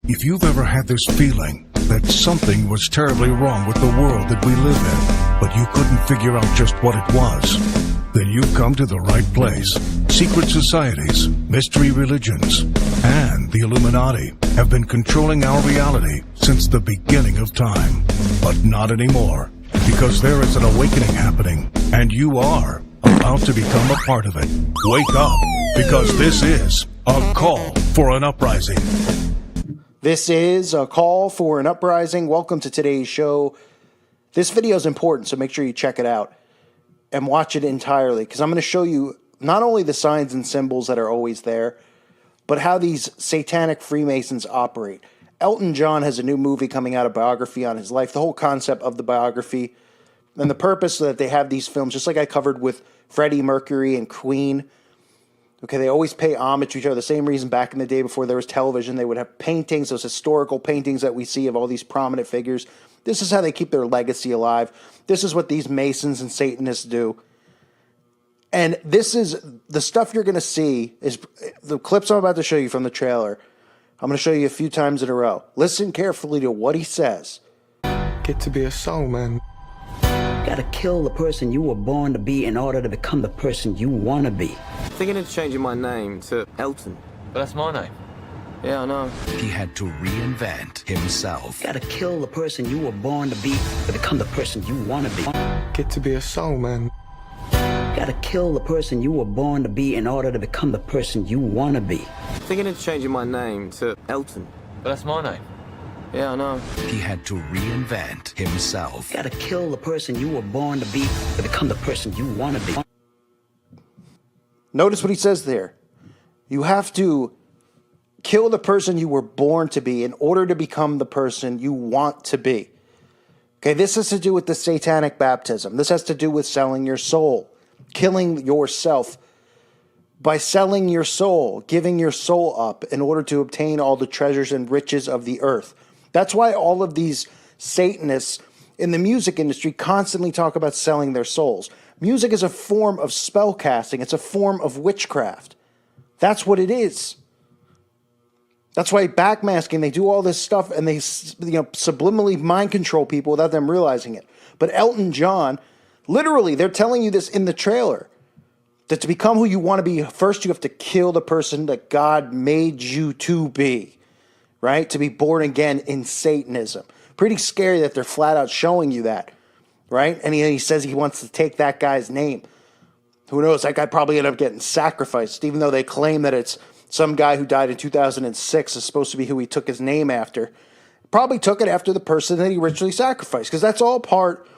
If you've ever had this feeling that something was terribly wrong with the world that we live in, but you couldn't figure out just what it was, then you've come to the right place. Secret societies, mystery religions, and the Illuminati have been controlling our reality since the beginning of time. But not anymore, because there is an awakening happening, and you are about to become a part of it. Wake up, because this is a call for an uprising. This is a call for an uprising. Welcome to today's show. This video is important, so make sure you check it out and watch it entirely, because I'm going to show you not only the signs and symbols that are always there, but how these satanic Freemasons operate. Elton John has a new movie coming out, a biography on his life, the whole concept of the biography, and the purpose that they have these films, just like I covered with Freddie Mercury and Queen. Okay, they always pay homage to each other. The same reason back in the day before there was television, they would have paintings, those historical paintings that we see of all these prominent figures. This is how they keep their legacy alive. This is what these Masons and Satanists do. And this is the stuff you're going to see, is the clips I'm about to show you from the trailer. I'm going to show you a few times in a row. Listen carefully to what he says. Get to be a soul man. Gotta kill the person you were born to be in order to become the person you want to be. Thinking of changing my name to Elton. But that's my name. Yeah, I know. He had to reinvent himself. Gotta kill the person you were born to be to become the person you want to be. Get to be a soul man. Gotta kill the person you were born to be in order to become the person you want to be. Thinking of changing my name to Elton. But that's my name. Yeah, I know. He had to reinvent himself. Gotta kill the person you were born to be to become the person you want to be. Notice what he says there. You have to kill the person you were born to be in order to become the person you want to be. Okay, this has to do with the satanic baptism. This has to do with selling your soul, killing yourself by selling your soul, giving your soul up in order to obtain all the treasures and riches of the earth. That's why all of these Satanists in the music industry constantly talk about selling their souls. Music is a form of spell casting. It's a form of witchcraft. That's what it is. That's why backmasking, they do all this stuff and they subliminally mind control people without them realizing it. But Elton John, literally, they're telling you this in the trailer, that to become who you want to be, first you have to kill the person that God made you to be, right? To be born again in Satanism. Pretty scary that they're flat out showing you that, right? And he says he wants to take that guy's name. Who knows? That guy probably ended up getting sacrificed, even though they claim that it's some guy who died in 2006 is supposed to be who he took his name after. Probably took it after the person that he originally sacrificed, because that's all part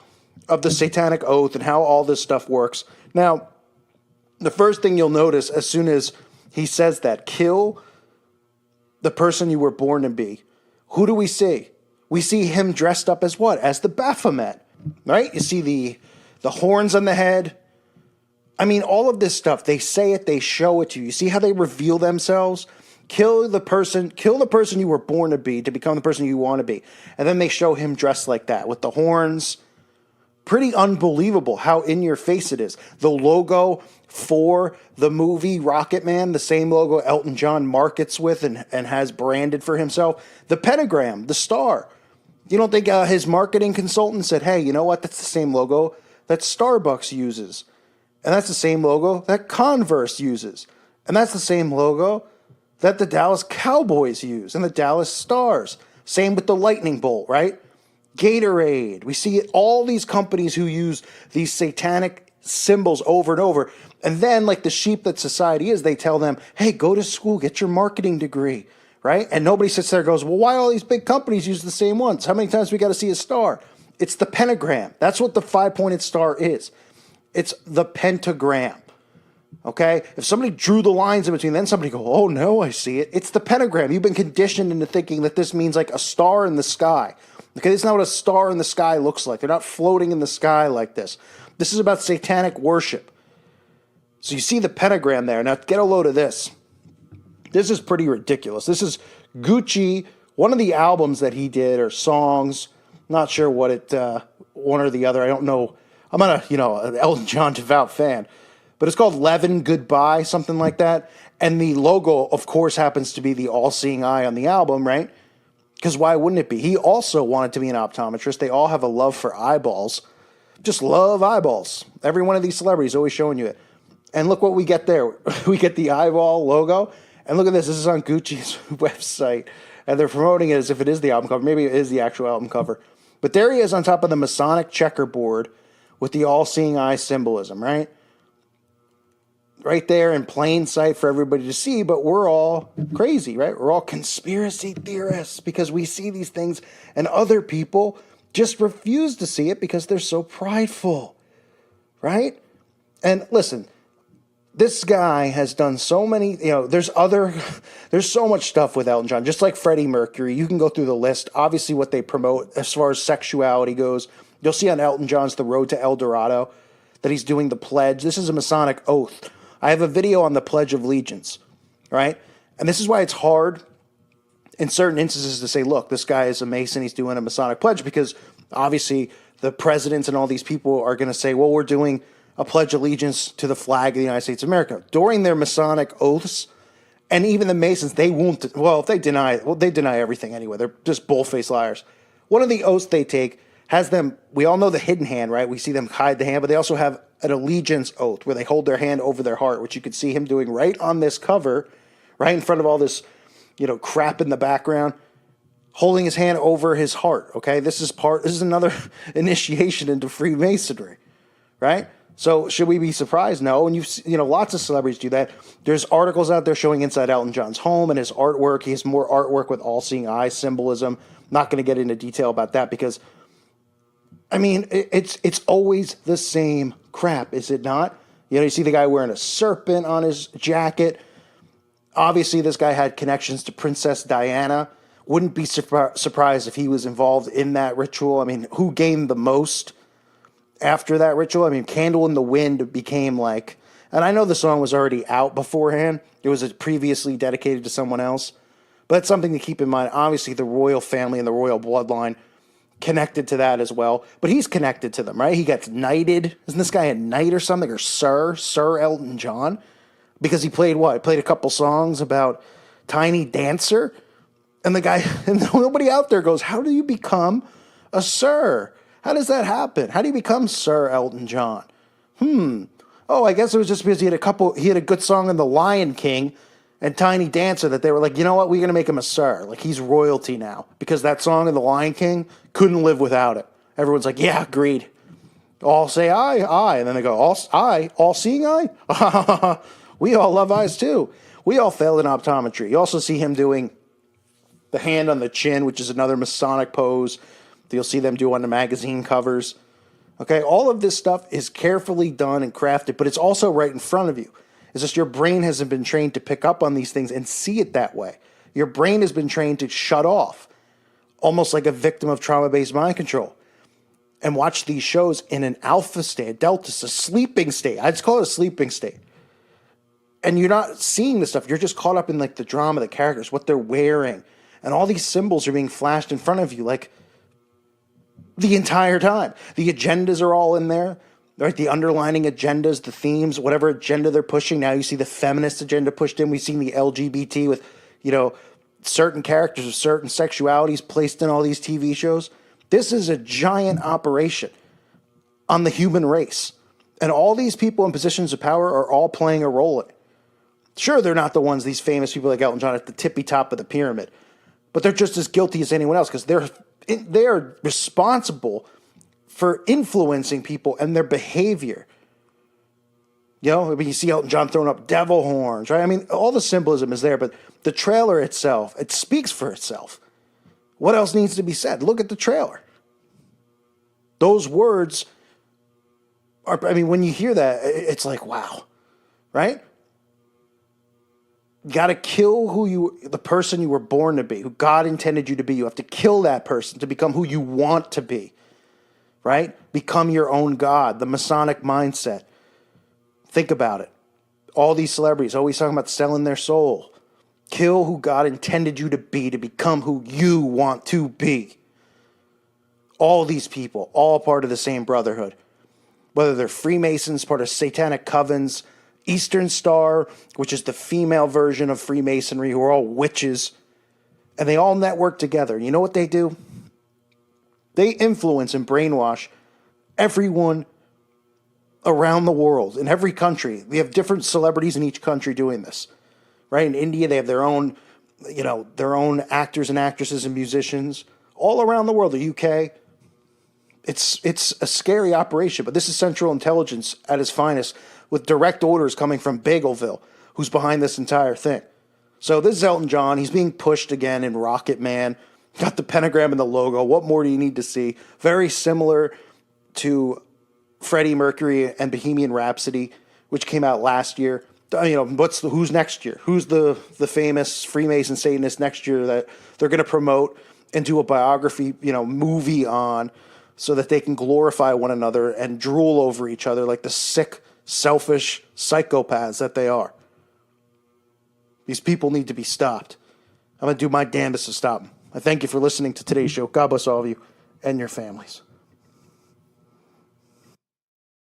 of the satanic oath and how all this stuff works. Now, the first thing you'll notice as soon as he says that, kill the person you were born to be, who do we see? We see him dressed up as what? As the Baphomet, right? You see the horns on the head. I mean, all of this stuff, they say it, they show it to you. You see how they reveal themselves? Kill the person you were born to be to become the person you want to be. And then they show him dressed like that with the horns. Pretty unbelievable how in your face it is. The logo for the movie Rocketman, the same logo Elton John markets with and has branded for himself. The pentagram, the star. You don't think his marketing consultant said, hey, you know what? That's the same logo that Starbucks uses. And that's the same logo that Converse uses. And that's the same logo that the Dallas Cowboys use and the Dallas Stars. Same with the lightning bolt, right? Gatorade. We see it, all these companies who use these satanic symbols over and over. And then, like the sheep that society is, they tell them, hey, go to school, get your marketing degree, right? And nobody sits there and goes, well, why all these big companies use the same ones? How many times we got to see a star? It's the pentagram. That's what the five-pointed star is. It's the pentagram, okay? If somebody drew the lines in between, then somebody go, oh, no, I see it. It's the pentagram. You've been conditioned into thinking that this means like a star in the sky. Okay, this is not what a star in the sky looks like. They're not floating in the sky like this. This is about satanic worship. So you see the pentagram there. Now get a load of this. This is pretty ridiculous. This is Gucci, one of the albums that he did, or songs. Not sure what it, one or the other. I don't know. I'm not an Elton John devout fan. But it's called Levin Goodbye, something like that. And the logo, of course, happens to be the all-seeing eye on the album, right? Because why wouldn't it be? He also wanted to be an optometrist. They all have a love for eyeballs. Just love eyeballs. Every one of these celebrities always showing you it. And look what we get there. We get the eyeball logo. And look at this. This is on Gucci's website. And they're promoting it as if it is the album cover. Maybe it is the actual album cover. But there he is on top of the Masonic checkerboard with the all-seeing eye symbolism, right? Right there in plain sight for everybody to see, but we're all crazy, right? We're all conspiracy theorists because we see these things and other people just refuse to see it because they're so prideful, right? And listen, this guy has done so many, there's so much stuff with Elton John, just like Freddie Mercury. You can go through the list. Obviously what they promote as far as sexuality goes, you'll see on Elton John's The Road to El Dorado that he's doing the pledge. This is a Masonic oath. I have a video on the Pledge of Allegiance, right? And this is why it's hard in certain instances to say, look, this guy is a Mason, he's doing a Masonic pledge, because obviously the presidents and all these people are going to say, well, we're doing a pledge of allegiance to the flag of the United States of America. During their Masonic oaths, and even the Masons, they won't, they deny everything anyway. They're just bull-faced liars. One of the oaths they take has them, we all know the hidden hand, right? We see them hide the hand, but they also have an allegiance oath where they hold their hand over their heart, which you could see him doing right on this cover, right in front of all this, crap in the background, holding his hand over his heart, okay? This is another initiation into Freemasonry, right? So should we be surprised? No. And lots of celebrities do that. There's articles out there showing inside Elton John's home and his artwork. He has more artwork with all-seeing eye symbolism. Not going to get into detail about that because, it's always the same crap, is it not? You see the guy wearing a serpent on his jacket. Obviously, this guy had connections to Princess Diana. Wouldn't be surprised if he was involved in that ritual. Who gained the most after that ritual? Candle in the Wind became like, and I know the song was already out beforehand. It was previously dedicated to someone else. But that's something to keep in mind. Obviously, the royal family and the royal bloodline connected to that as well. But he's connected to them, right? He gets knighted. Isn't this guy a knight or something? Or Sir Elton John? Because he played what? He played a couple songs about Tiny Dancer. And the guy, and nobody out there goes, how do you become a sir? How does that happen? How do you become Sir Elton John? Oh, I guess it was just because he had a good song in The Lion King and Tiny Dancer that they were like, you know what, we're going to make him a sir. Like, he's royalty now. Because that song in The Lion King, couldn't live without it. Everyone's like, yeah, agreed. All say aye. And then they go, all seeing eye? We all love eyes too. We all failed in optometry. You also see him doing the hand on the chin, which is another Masonic pose that you'll see them do on the magazine covers. Okay, all of this stuff is carefully done and crafted, but it's also right in front of you. It's just your brain hasn't been trained to pick up on these things and see it that way. Your brain has been trained to shut off, almost like a victim of trauma-based mind control, and watch these shows in an alpha state, a delta, a sleeping state. I just call it a sleeping state. And you're not seeing this stuff. You're just caught up in like the drama, the characters, what they're wearing, and all these symbols are being flashed in front of you like the entire time. The agendas are all in there. Right, the underlining agendas, the themes, whatever agenda they're pushing. Now you see the feminist agenda pushed in. We've seen the LGBT with, certain characters with certain sexualities placed in all these TV shows. This is a giant operation on the human race. And all these people in positions of power are all playing a role in it. Sure, they're not the ones, these famous people like Elton John, at the tippy top of the pyramid. But they're just as guilty as anyone else because they're responsible for influencing people and their behavior. You see Elton John throwing up devil horns, right? All the symbolism is there, but the trailer itself, it speaks for itself. What else needs to be said? Look at the trailer. Those words are, when you hear that, it's like, wow, right? You got to kill the person you were born to be, who God intended you to be. You have to kill that person to become who you want to be. Right? Become your own God, the Masonic mindset. Think about it. All these celebrities always talking about selling their soul. Kill who God intended you to be to become who you want to be. All these people, all part of the same brotherhood. Whether they're Freemasons, part of satanic covens, Eastern Star, which is the female version of Freemasonry, who are all witches. And they all network together. You know what they do? They influence and brainwash everyone around the world, in every country. They have different celebrities in each country doing this. Right? In India, they have their own, their own actors and actresses and musicians all around the world. The UK, it's a scary operation, but this is Central Intelligence at its finest, with direct orders coming from Bagelville, who's behind this entire thing. So this is Elton John. He's being pushed again in Rocketman. Got the pentagram and the logo. What more do you need to see? Very similar to Freddie Mercury and Bohemian Rhapsody, which came out last year. Who's next year? Who's the famous Freemason Satanist next year that they're going to promote and do a biography, movie on, so that they can glorify one another and drool over each other like the sick, selfish psychopaths that they are. These people need to be stopped. I'm going to do my damnedest to stop them. I thank you for listening to today's show. God bless all of you and your families.